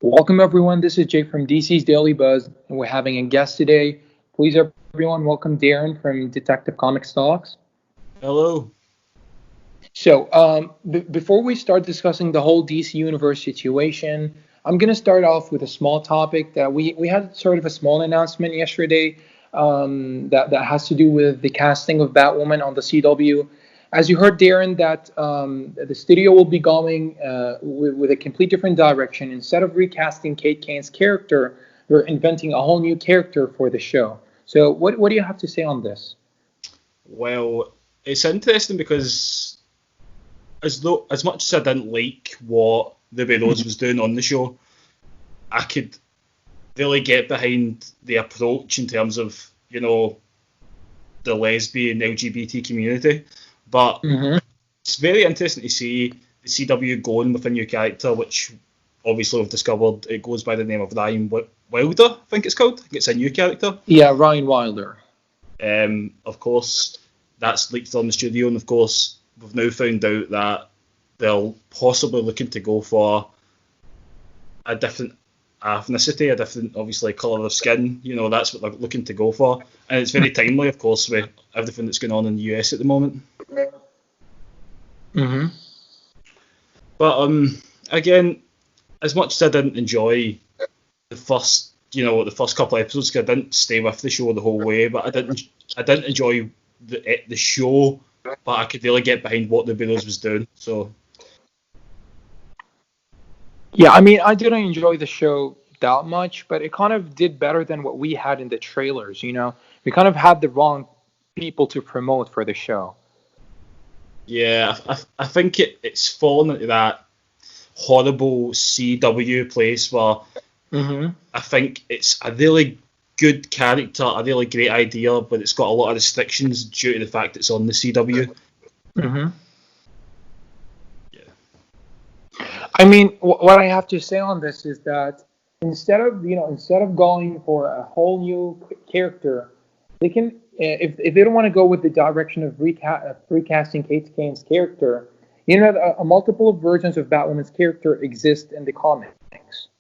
Welcome, everyone. This is Jake from DC's Daily Buzz, and we're having a guest today. Please, everyone, welcome Darren from Detective Comics Talks. Hello. Before we start discussing the whole DC Universe situation, I'm going to start off with a small topic that we had sort of a small announcement yesterday that has to do with the casting of Batwoman on the CW. As you heard, Darren, that the studio will be going with a complete different direction. Instead of recasting Kate Kane's character, we're inventing a whole new character for the show. So, what do you have to say on this? Well, it's interesting because as much as I didn't like what the way Rose was doing on the show, I could really get behind the approach in terms of, the lesbian LGBT community. But it's very interesting to see the CW going with a new character, which obviously we've discovered it goes by the name of Ryan Wilder, I think it's called. I think it's a new character. Yeah, Ryan Wilder. Of course, that's leaked on the studio, and of course, we've now found out that they're possibly looking to go for a different ethnicity, a different, obviously, colour of skin. That's what they're looking to go for. And it's very timely, of course, with everything that's going on in the US at the moment. Mm-hmm. But, again, as much as I didn't enjoy the first couple of episodes, 'cause I didn't stay with the show the whole way, but I didn't enjoy the show, but I could really get behind what the Beatles was doing. So Yeah, I mean, I didn't enjoy the show that much, but it kind of did better than what we had in the trailers. We kind of had the wrong people to promote for the show. yeah, I think it's fallen into that horrible CW place where I think it's a really good character, a really great idea, but it's got a lot of restrictions due to the fact it's on the CW. Yeah. I mean, what I have to say on this is that instead of going for a whole new character, they can if they don't want to go with the direction of recasting Kate Kane's character, multiple versions of Batwoman's character exist in the comics.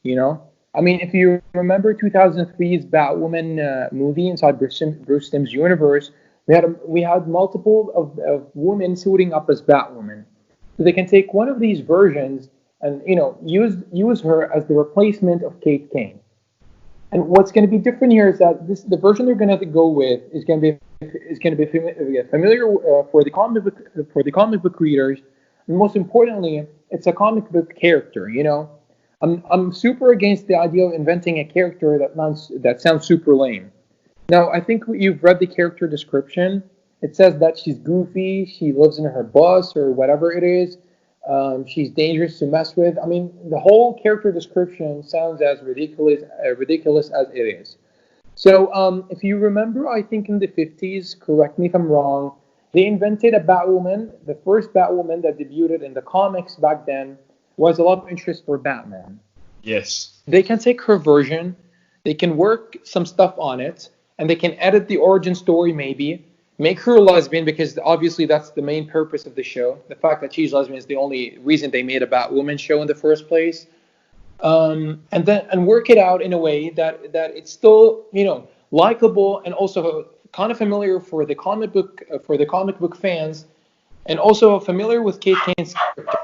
I mean, if you remember 2003's Batwoman movie inside Bruce Timm's universe, we had multiple of women suiting up as Batwoman. So they can take one of these versions and use her as the replacement of Kate Kane. And what's going to be different here is that the version they're going to go with is going to be familiar for the comic book readers, and most importantly, it's a comic book character. I'm super against the idea of inventing a character that sounds super lame. Now, I think you've read the character description. It says that she's goofy, she lives in her bus or whatever it is. She's dangerous to mess with. I mean, the whole character description sounds as ridiculous as it is. So, if you remember, I think in the 50s, correct me if I'm wrong, they invented a Batwoman. The first Batwoman that debuted in the comics back then was a love interest for Batman. Yes. They can take her version, they can work some stuff on it, and they can edit the origin story maybe, make her a lesbian because obviously that's the main purpose of the show. The fact that she's lesbian is the only reason they made a Batwoman show in the first place. And work it out in a way that it's still likable and also kind of familiar for the comic book fans, and also familiar with Kate Kane's character.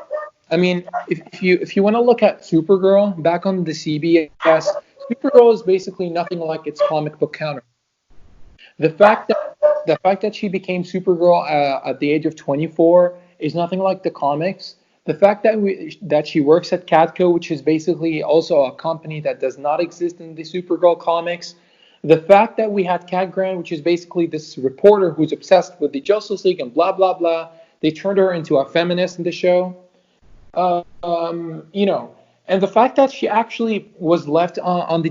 I mean, if you want to look at Supergirl back on the CBS, Supergirl is basically nothing like its comic book counter. The fact that she became Supergirl at the age of 24 is nothing like the comics. The fact that she works at Catco, which is basically also a company that does not exist in the Supergirl comics. The fact that we had Cat Grant, which is basically this reporter who's obsessed with the Justice League and blah blah blah. They turned her into a feminist in the show. And the fact that she actually was left on the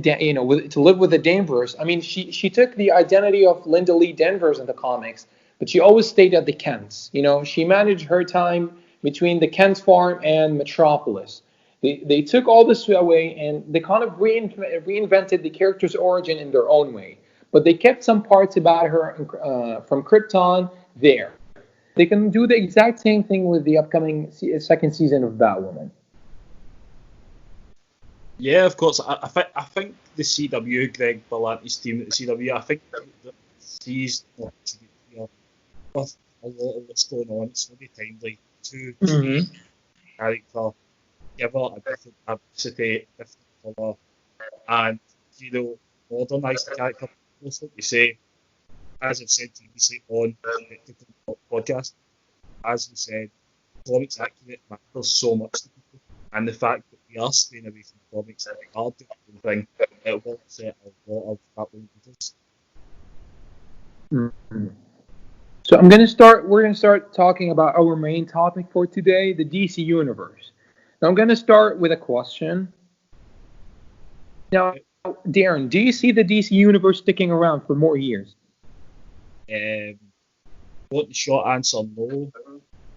to live with the Danvers. I mean, she took the identity of Linda Lee Danvers in the comics, but she always stayed at the Kents. She managed her time between the Kent farm and Metropolis. They took all this away and they kind of reinvented the character's origin in their own way. But they kept some parts about her from Krypton there. They can do the exact same thing with the upcoming second season of Batwoman. Yeah, of course. I think the CW, Greg Berlanti's team at the CW, I think that sees the opportunity here with a lot of what's going on. It's really timely to change Mm-hmm. character, give her a different publicity, different colour, and modernise the character. Also, like you say, as I've said previously on the podcast, as we said, comics accurate matters so much to people, and the fact that we are staying away from comics and we are doing the thing, it will upset a lot of Batwoman readers. Mm-hmm. So I'm gonna start. We're gonna start talking about our main topic for today, the DC universe. Now I'm gonna start with a question. Now, Darren, do you see the DC universe sticking around for more years? Um, want the short answer? No.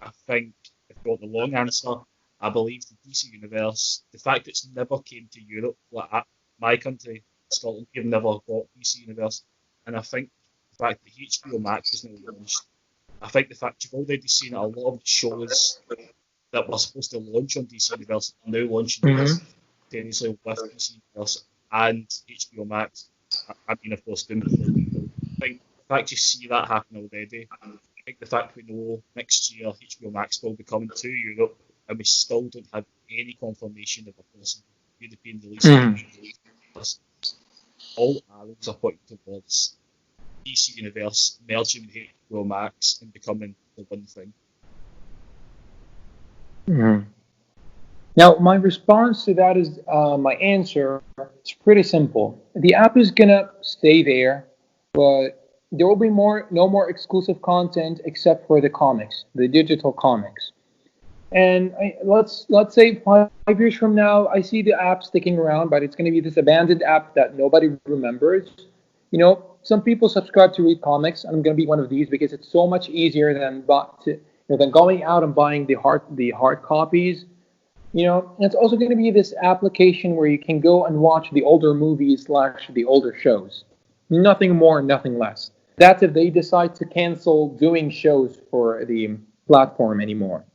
I think if you want the long answer, I believe the DC Universe, the fact it's never came to Europe, like my country, Scotland, we've never got DC Universe, and I think the fact that HBO Max is now launched, I think the fact you've already seen a lot of the shows that were supposed to launch on DC Universe are now launching Mm-hmm. simultaneously with DC Universe and HBO Max. I mean, of course, Doom Patrol. I think the fact you see that happen already, I think the fact we know next year HBO Max will be coming to Europe and we still don't have any confirmation of a possible European release of Mm-hmm. this, all arrows are pointing towards DC Universe merging with HBO Max and becoming the one thing. Mm-hmm. Now, my response to that is my answer. It's pretty simple. The app is gonna stay there, but there will be no more exclusive content except for the comics, the digital comics. And let's say 5 years from now, I see the app sticking around, but it's going to be this abandoned app that nobody remembers. Some people subscribe to read comics, and I'm going to be one of these because it's so much easier than going out and buying the hard copies. And it's also going to be this application where you can go and watch the older movies slash the older shows. Nothing more, nothing less. That's if they decide to cancel doing shows for the platform anymore.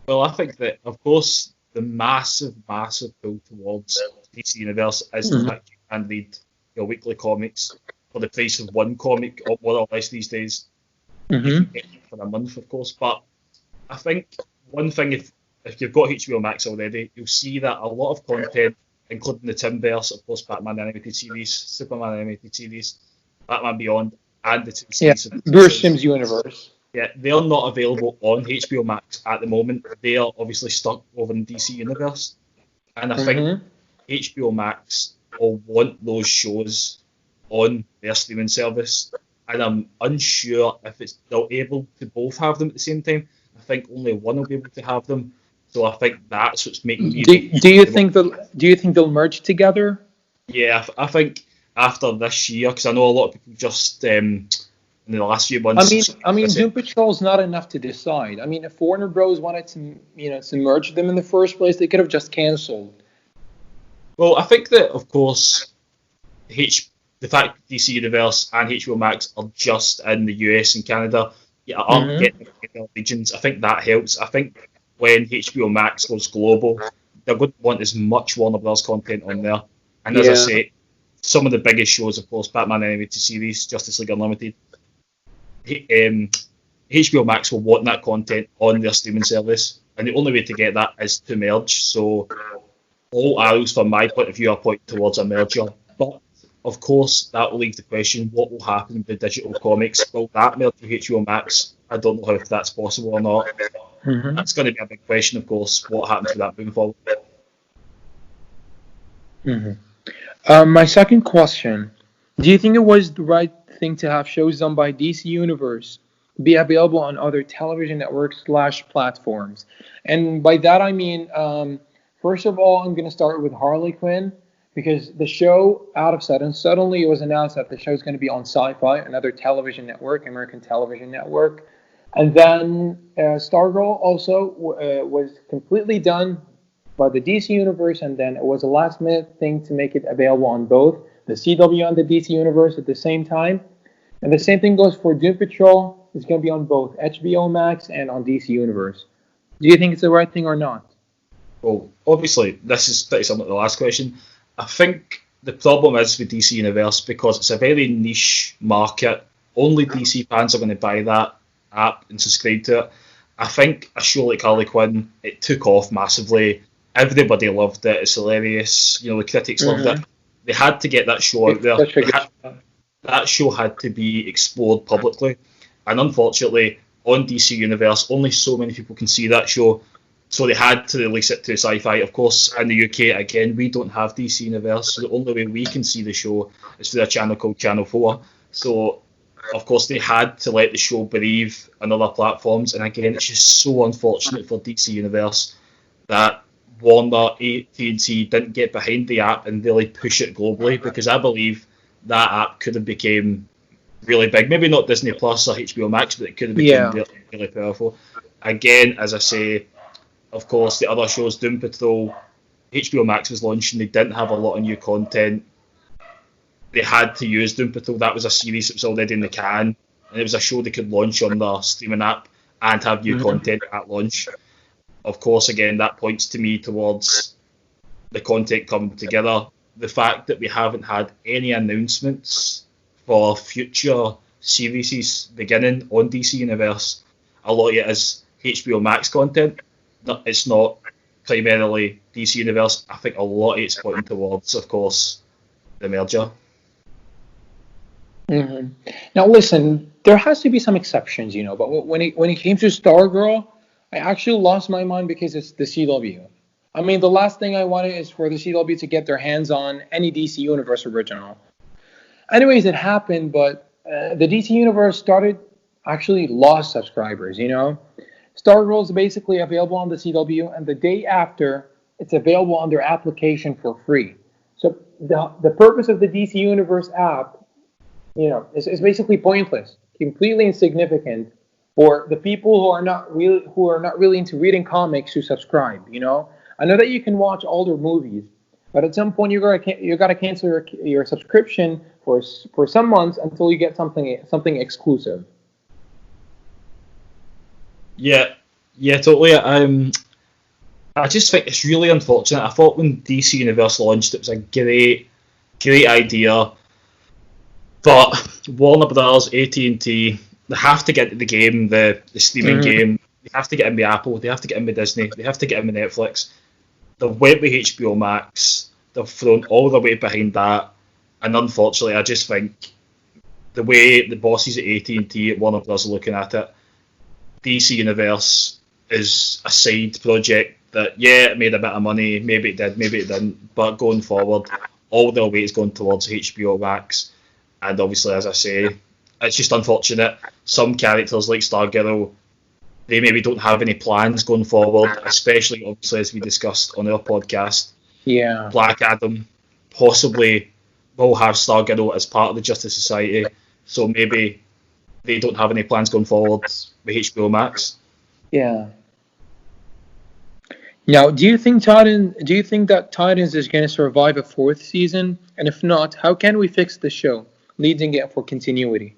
Well, I think that, of course, the massive, massive pull towards DC Universe is the Mhm. fact you can read your weekly comics for the price of one comic, or more or less these days. You can Mhm. get it for a month, of course. But I think one thing, if you've got HBO Max already, you'll see that a lot of content, including the Timverse, of course, Batman animated series, Superman animated series, Batman Beyond, and the two Yeah, series of Bruce DC. Sims universe. Yeah, they're not available on HBO Max at the moment. They are obviously stuck over in DC Universe, and I think Mhm. HBO Max will want those shows on their streaming service, and I'm unsure if they're able to both have them at the same time. I think only one will be able to have them, so I think that's what's making me Do, really do you able. think they'll merge together? Yeah, I think after this year, because I know a lot of people just in the last few I months. mean, I mean, Doom Patrol is not enough to decide. I mean, if Warner Bros. Wanted to merge them in the first place, they could have just canceled. Well, I think that of course the fact DC Universe and HBO Max are just in the US and Canada, yeah, aren't Mhm. getting the regions. I think that helps. I think when HBO Max goes global, they're going to want as much Warner Bros. Content on there. And as I Yeah. say, some of the biggest shows, of course, Batman animated series, Justice League Unlimited, HBO Max will want that content on their streaming service, and the only way to get that is to merge. So all arrows, from my point of view, are pointing towards a merger. But of course, that will leave the question: what will happen with the digital comics? Will that merge with HBO Max? I don't know if that's possible or not. Mhm. That's going to be a big question, of course. What happens with that moving forward? Mhm. My second question: do you think it was the right thing to have shows done by DC Universe be available on other television networks slash platforms? And by that I mean, first of all, I'm going to start with Harley Quinn because the show, out of suddenly it was announced that the show is going to be on Sci-Fi, another television network, American television network. And then Stargirl also was completely done by the DC Universe, and then it was a last minute thing to make it available on both the CW and the DC Universe at the same time. And the same thing goes for Doom Patrol. It's going to be on both HBO Max and on DC Universe. Do you think it's the right thing or not? Well, obviously, this is pretty similar to the last question. I think the problem is with DC Universe because it's a very niche market. Only DC fans are going to buy that app and subscribe to it. I think a show like Harley Quinn, it took off massively. Everybody loved it. It's hilarious. The critics loved it. Mm-hmm. They had to get that show out It's there. such a good show. That show had to be explored publicly. And unfortunately, on DC Universe, only so many people can see that show. So they had to release it to Sci-Fi. Of course, in the UK, again, we don't have DC Universe, so the only way we can see the show is through a channel called Channel 4. So, of course, they had to let the show breathe on other platforms. And again, it's just so unfortunate for DC Universe that Warner, AT&T didn't get behind the app and really push it globally, because I believe that app could have become really big. Maybe not Disney Plus or HBO Max, but it could have become really, really powerful. Again, as I say, of course, the other shows, Doom Patrol, HBO Max was launching, they didn't have a lot of new content. They had to use Doom Patrol. That was a series that was already in the can, and it was a show they could launch on their streaming app and have new content at launch. Of course, again, that points to me towards the content coming together. The fact that we haven't had any announcements for future series beginning on DC Universe, a lot of it is HBO Max content. It's not primarily DC Universe. I think a lot of it's pointing towards, of course, the merger. Mm-hmm. Now, listen, there has to be some exceptions, but when it came to Stargirl, I actually lost my mind because it's the CW. I mean, the last thing I wanted is for the CW to get their hands on any DC Universe original. Anyways, it happened, but the DC Universe actually lost subscribers, Stargirl is basically available on the CW, and the day after, it's available on their application for free. So the purpose of the DC Universe app, is basically pointless, completely insignificant for the people who are not really into reading comics to subscribe. I know that you can watch older movies, but at some point you gotta cancel your subscription for some months until you get something exclusive. Yeah, totally. I just think it's really unfortunate. I thought when DC Universe launched, it was a great idea, but Warner Brothers, AT&T, they have to get the game, the streaming game. They have to get in with Apple. They have to get in with Disney. They have to get in with Netflix. They've went with HBO Max. They've thrown all their weight behind that, and unfortunately, I just think the way the bosses at AT&T at Warner Bros. Are looking at it, DC Universe is a side project that, it made a bit of money, maybe it did, maybe it didn't, but going forward, all their weight is going towards HBO Max, and obviously, as I say, it's just unfortunate. Some characters like Stargirl, they maybe don't have any plans going forward, especially, obviously, as we discussed on our podcast. Yeah. Black Adam possibly will have Stargirl as part of the Justice Society, so maybe they don't have any plans going forward with HBO Max. Yeah. Now, do you think that Titans is going to survive a fourth season? And if not, how can we fix the show, leading it for continuity?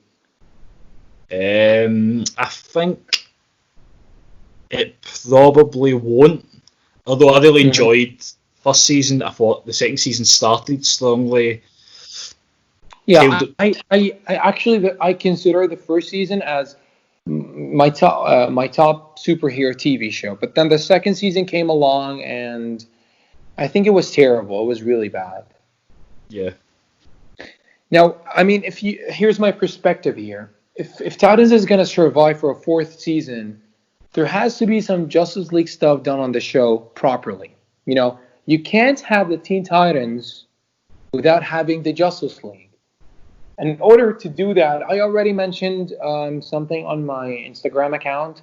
I think it probably won't. Although I really enjoyed first season, I thought the second season started strongly. Yeah, I actually I consider the first season as my top superhero TV show. But then the second season came along, and I think it was terrible. It was really bad. Yeah. Now, I mean, here's my perspective here. If Titans is gonna survive for a fourth season, there has to be some Justice League stuff done on the show properly. You can't have the Teen Titans without having the Justice League. And in order to do that, I already mentioned something on my Instagram account.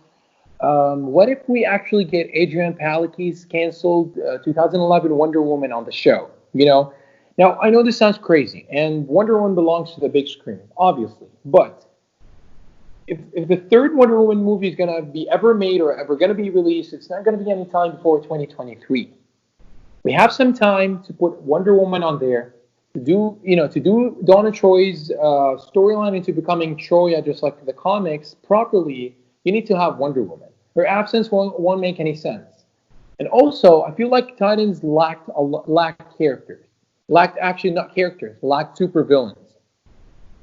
What if we actually get Adrian Palicki's canceled 2011 Wonder Woman on the show? Now, I know this sounds crazy, and Wonder Woman belongs to the big screen, obviously. But if the third Wonder Woman movie is going to be ever made or ever going to be released, it's not going to be any time before 2023. We have some time to put Wonder Woman on there, to do Donna Troy's storyline into becoming Troya, just like the comics, properly. You need to have Wonder Woman. Her absence won't make any sense. And also, I feel like Titans lacked characters. Lacked actually not characters, lacked super villains.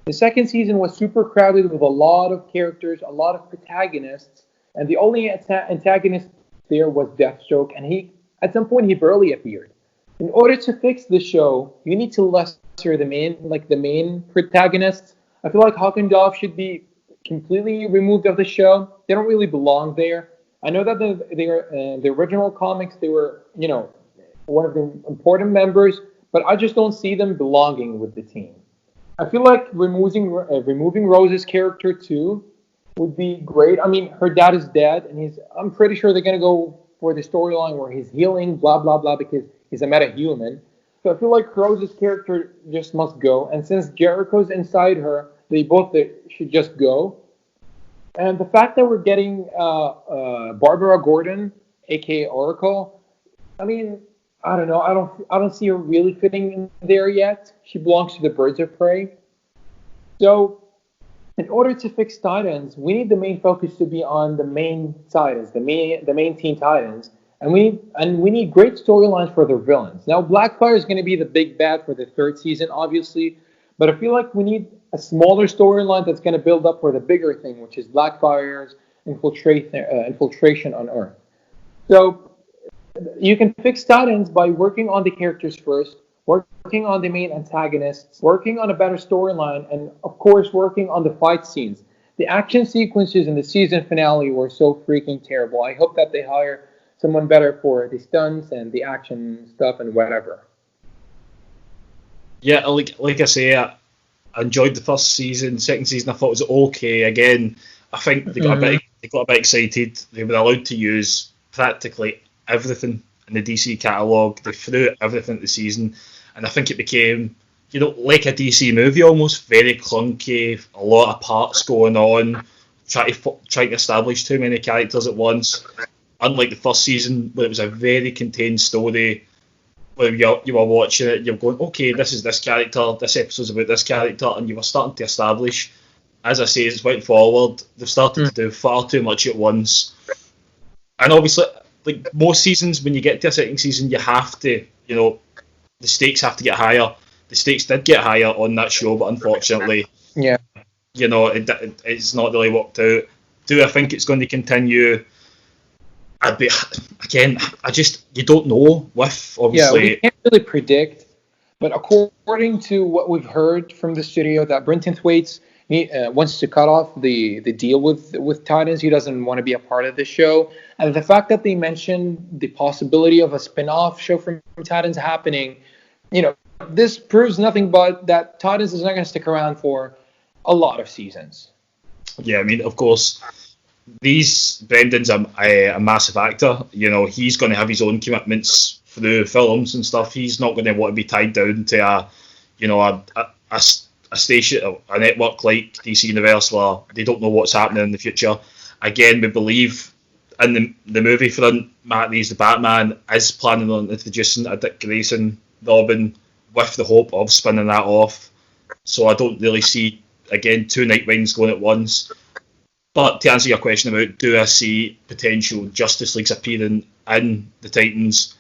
The second season was super crowded with a lot of characters, a lot of protagonists, and the only antagonist there was Deathstroke, and he at some point he barely appeared. In order to fix the show, you need to lesser the main protagonists. I feel like Hawk and Dove should be completely removed of the show. They don't really belong there. I know that the original comics they were one of the important members, but I just don't see them belonging with the team. I feel like removing Rose's character too would be great. I mean, her dad is dead, and I'm pretty sure they're gonna go for the storyline where he's healing, blah blah blah, because he's a metahuman. So I feel like Rose's character just must go, and since Jericho's inside her, they should just go. And the fact that we're getting Barbara Gordon, aka Oracle, I mean, I don't know. I don't see her really fitting in there yet. She belongs to the Birds of Prey. So, in order to fix Titans, we need the main focus to be on the main Titans, the main Teen Titans, and we need great storylines for their villains. Now, Blackfire is going to be the big bad for the third season, obviously, but I feel like we need a smaller storyline that's going to build up for the bigger thing, which is Blackfire's infiltration on Earth. So you can fix Titans by working on the characters first, working on the main antagonists, working on a better storyline, and of course, working on the fight scenes. The action sequences in the season finale were so freaking terrible. I hope that they hire someone better for the stunts and the action stuff and whatever. Yeah, like I say, I enjoyed the first season. Second season, I thought was okay. Again, I think they got a bit excited. They were allowed to use practically everything in the DC catalog. They threw everything at the season, and I think it became, like a DC movie almost, very clunky. A lot of parts going on, trying to establish too many characters at once. Unlike the first season, where it was a very contained story, where you were watching it, you're going, okay, this is this character, this episode's about this character, and you were starting to establish. As I say, as it went forward, they've started to do far too much at once. And obviously, like most seasons, when you get to a second season, you have to, the stakes have to get higher. The stakes did get higher on that show, but unfortunately, Yeah. It's not really worked out. Do I think it's going to continue? Again, you don't know with, Yeah, we obviously. can't really predict, but according to what we've heard from the studio, that Brenton Thwaites wants to cut off the deal with Titans. He doesn't want to be a part of the show, and the fact that they mentioned the possibility of a spin-off show from Titans happening, this proves nothing but that Titans is not going to stick around for a lot of seasons. Yeah, I mean, of course, Brendan's a massive actor. He's going to have his own commitments through films and stuff. He's not going to want to be tied down to a station, a network like DCUniverse where they don't know what's happening in the future. Again, we believe in the movie front, Matt Reeves, the Batman, is planning on introducing a Dick Grayson Robin with the hope of spinning that off. So I don't really see, again, two Nightwings going at once. But to answer your question about, do I see potential Justice Leagues appearing in the Titans?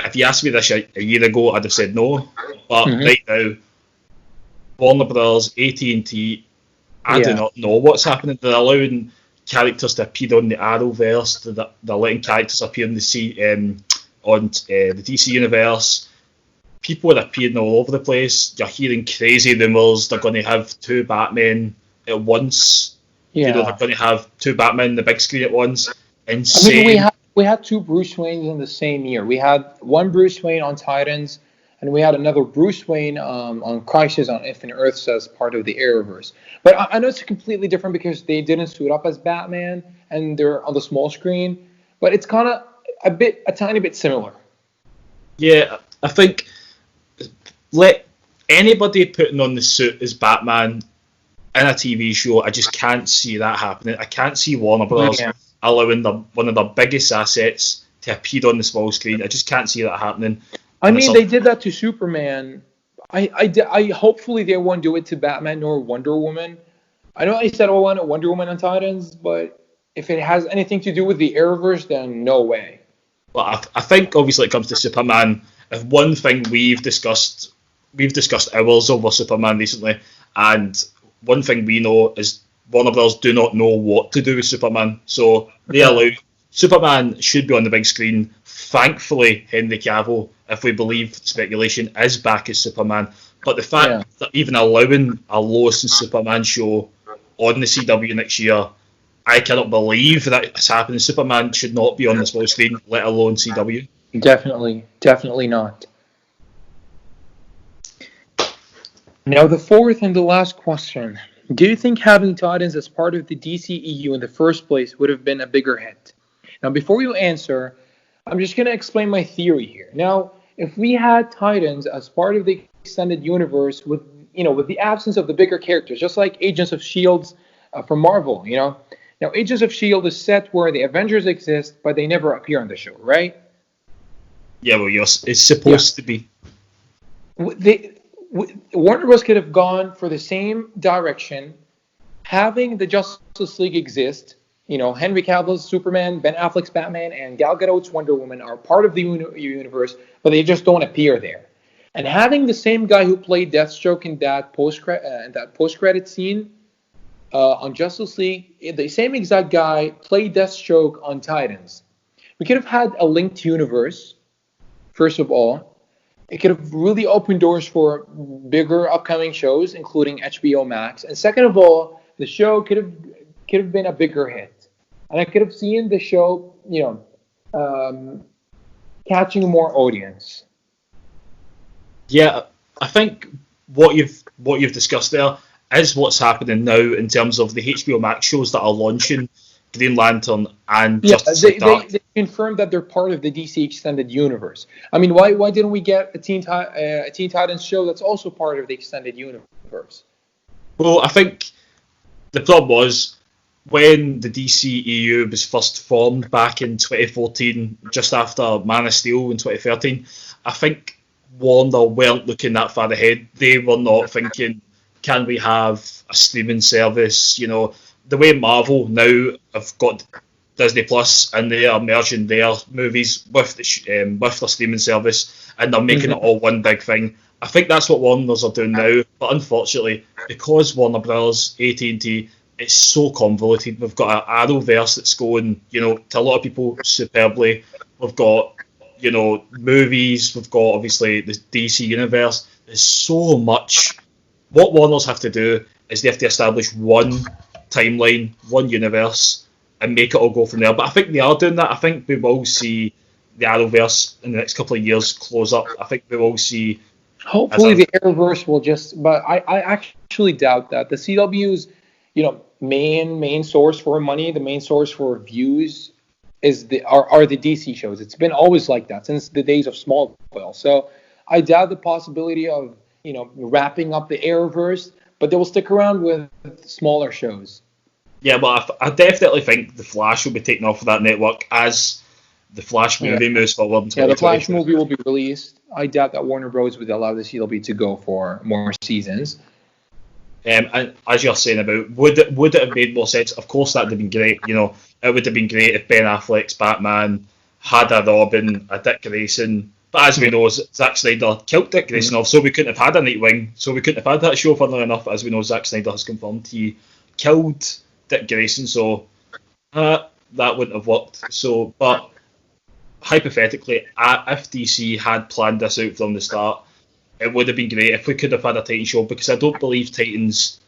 If you asked me this a year ago, I'd have said no. But right now, Warner Brothers, AT&T, I do not know what's happening. They're allowing characters to appear on the Arrowverse. They're letting characters appear on the DC Universe. People are appearing all over the place. You're hearing crazy rumours. They're going to have two Batmen at once. Yeah. They're going to have two Batmen on the big screen at once. Insane. I mean, we had two Bruce Waynes in the same year. We had one Bruce Wayne on Titans, and we had another Bruce Wayne on Crisis on Infinite Earths as part of the Arrowverse. But I know it's completely different because they didn't suit up as Batman, and they're on the small screen. But it's kind of a tiny bit similar. Yeah, I think let anybody putting on the suit as Batman in a TV show, I just can't see that happening. I can't see Warner Bros. Allowing one of their biggest assets to appear on the small screen. I just can't see that happening. I mean, they did that to Superman. I hopefully they won't do it to Batman nor Wonder Woman. I know they said, I want Wonder Woman on Titans, but if it has anything to do with the Arrowverse, then no way. But I think obviously it comes to Superman. If one thing we've discussed hours over Superman recently, and one thing we know is Warner Bros. Do not know what to do with Superman. So they allow Superman should be on the big screen. Thankfully, Henry Cavill, if we believe speculation, is back as Superman. But the fact that even allowing a Lois and Superman show on the CW next year, I cannot believe that it's happening. Superman should not be on the small screen, let alone CW. Definitely not. Now, the fourth and the last question. Do you think having Titans as part of the DCEU in the first place would have been a bigger hit? Now, before you answer, I'm just going to explain my theory here. Now, if we had Titans as part of the extended universe with the absence of the bigger characters, just like Agents of Shield from Marvel, Now, Agents of Shield is set where the Avengers exist, but they never appear on the show, right? Yeah, well, it's supposed to be. Warner Bros. Could have gone for the same direction, having the Justice League exist. Henry Cavill's Superman, Ben Affleck's Batman, and Gal Gadot's Wonder Woman are part of the universe, but they just don't appear there. And having the same guy who played Deathstroke in that post-credit scene on Justice League, the same exact guy played Deathstroke on Titans. We could have had a linked universe, first of all. It could have really opened doors for bigger upcoming shows, including HBO Max. And second of all, the show could have been a bigger hit. And I could have seen the show, catching more audience. Yeah, I think what you've discussed there is what's happening now in terms of the HBO Max shows that are launching, Green Lantern and Justice League Dark. They confirmed that they're part of the DC Extended Universe. I mean, why didn't we get a Teen Titans show that's also part of the Extended Universe? Well, I think the problem was when the DCEU was first formed back in 2014, just after Man of Steel in 2013, I think Warner weren't looking that far ahead. They were not thinking, can we have a streaming service? The way Marvel now have got Disney Plus and they are merging their movies with the streaming service and they're making it all one big thing. I think that's what Warners are doing now. But unfortunately, because Warner Bros., AT&T, it's so convoluted. We've got an Arrowverse that's going, to a lot of people superbly. We've got, movies. We've got obviously the DCUniverse. There's so much. What Warners have to do is they have to establish one timeline, one universe, and make it all go from there. But I think they are doing that. I think we will see the Arrowverse in the next couple of years close up. I think we will see. Hopefully, the Arrowverse will just. But I actually doubt that the CW's, main source for money, the main source for views, are the DC shows. It's been always like that since the days of Smallville. So I doubt the possibility of wrapping up the Arrowverse. But they will stick around with smaller shows. Yeah, but I definitely think The Flash will be taken off of that network as the Flash movie moves forward. Yeah, the Flash movie will be released. I doubt that Warner Bros. Would allow the CW to go for more seasons. And as you're saying about, would it have made more sense? Of course, that would have been great. It would have been great if Ben Affleck's Batman had a Robin, a Dick Grayson. But as we know, Zack Snyder killed Dick Grayson off, so we couldn't have had a Nightwing. So we couldn't have had that show, funnily enough. As we know, Zack Snyder has confirmed he killed Dick Grayson, so that wouldn't have worked. So, but hypothetically, if DC had planned this out from the start, it would have been great if we could have had a Titans show, because I don't believe Titans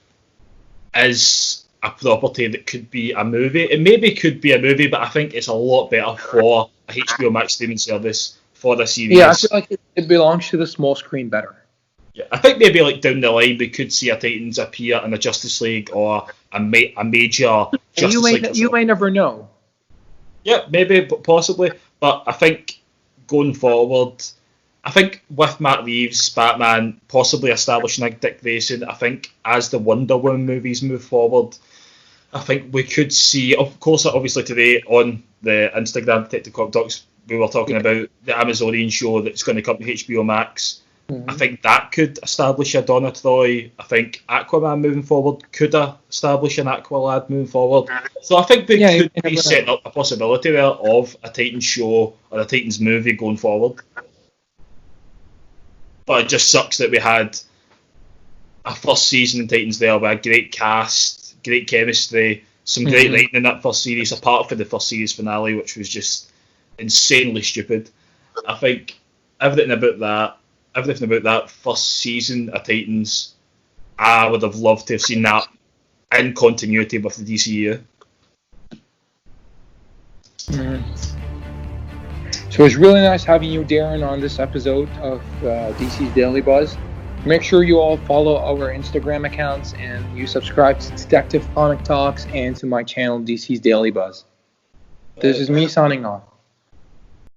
is a property that could be a movie. It maybe could be a movie, but I think it's a lot better for a HBO Max streaming service. For the series. Yeah, I feel like it belongs to the small screen better. Yeah, I think maybe down the line we could see a Titans appear in a Justice League or a major Justice League. You may never know. Yeah, maybe, possibly. But I think going forward, I think with Matt Reeves' Batman possibly establishing a Dick Grayson, I think as the Wonder Woman movies move forward, I think we could see, of course, obviously today on the Instagram Detective Comic Talks, we were talking about the Amazonian show that's going to come to HBO Max. I think that could establish a Donna Troy. I think Aquaman moving forward could establish an Aqualad moving forward. So I think they could be setting up a possibility there of a Titans show or a Titans movie going forward. But it just sucks that we had a first season in Titans there with a great cast, great chemistry, some great writing in that first series, apart from the first series finale, which was just insanely stupid. I think everything about that first season of Titans, I would have loved to have seen that in continuity with the DCU. So it's really nice having you, Darren, on this episode of DC's Daily Buzz. Make sure you all follow our Instagram accounts and you subscribe to Detective Comic Talks and to my channel, DC's Daily Buzz. This is me signing off.